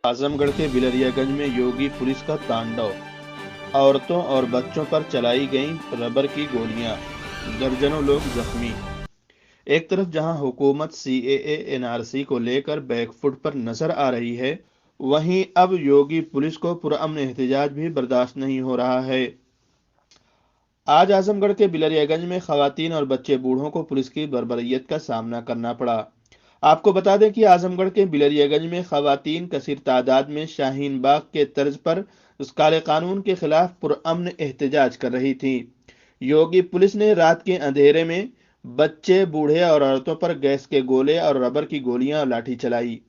आजमगढ़ के बिलरियागंज में योगी पुलिस का तांडव। औरतों और बच्चों पर चलाई गईं रबर की गोलियां, दर्जनों लोग जख्मी। एक तरफ जहां हुकूमत सीएए एनआरसी को लेकर बैकफुट पर नजर आ रही है, वहीं अब योगी पुलिस को पुरअमन एहतजाज भी बर्दाश्त नहीं हो रहा है। आज आजमगढ़ के बिलरियागंज में खवातीन और बच्चे बूढ़ों को पुलिस की बर्बरियत का सामना करना पड़ा। आपको बता दें कि आजमगढ़ के बिलरियागंज में खवातीन कसीर तादाद में शाहीन बाग के तर्ज पर उस काले कानून के खिलाफ पुरअमन एहतजाज कर रही थी। योगी पुलिस ने रात के अंधेरे में बच्चे, बूढ़े और औरतों पर गैस के गोले और रबर की गोलियां और लाठी चलाई।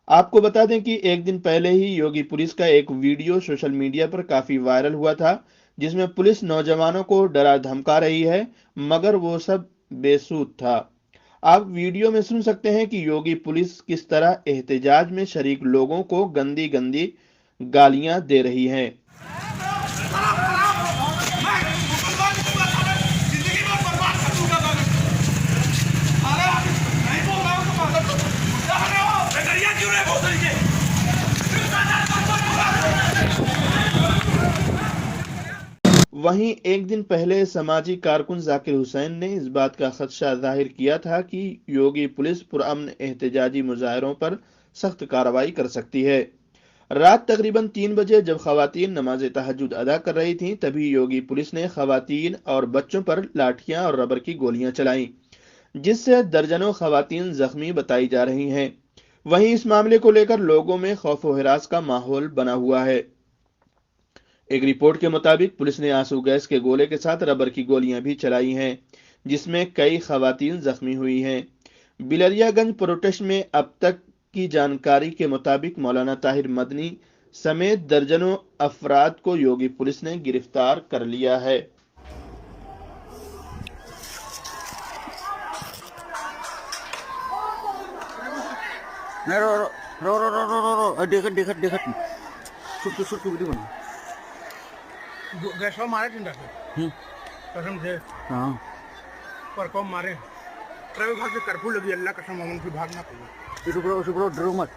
आपको बता दें कि एक दिन पहले ही योगी पुलिस का एक वीडियो सोशल मीडिया पर काफी वायरल हुआ था, जिसमें पुलिस नौजवानों को डरा धमका रही है, मगर वो सब बेसुध था। आप वीडियो में सुन सकते हैं कि योगी पुलिस किस तरह एहतजाज में शरीक लोगों को गंदी गंदी गालियां दे रही है। वहीं एक दिन पहले समाजी कारकुन जाकिर हुसैन ने इस बात का खदशा जाहिर किया था कि योगी पुलिस पुरअमन एहतजाजी मुजाहिरों पर सख्त कार्रवाई कर सकती है। रात तकरीबन 3 बजे जब खवातीन नमाज तहज्जुद अदा कर रही थीं, तभी योगी पुलिस ने खवातीन और बच्चों पर लाठियां और रबर की गोलियां चलाईं, जिससे दर्जनों खवातीन जख्मी बताई जा रही हैं। वहीं इस मामले को लेकर लोगों में खौफ व हिरास का माहौल बना हुआ है। एक रिपोर्ट के मुताबिक पुलिस ने आंसू गैस के गोले के साथ रबर की गोलियां भी चलाई हैं, जिसमें कई खवातीन जख्मी हुई हैं। बिलरियागंज प्रोटेस्ट में अब तक की जानकारी के मुताबिक मौलाना ताहिर मदनी समेत दर्जनों अफराद को योगी पुलिस ने गिरफ्तार कर लिया है। रो रो रो रो रो रो रो देखत देखत देखत सुट वीडियो बना गैस मारे चिंता कसम से हाँ पर कौन मारे ट्रैफिक भाग से कर्फ्यू लगी अल्लाह कसम हम उनकी भागना पड़ेगा डरो मत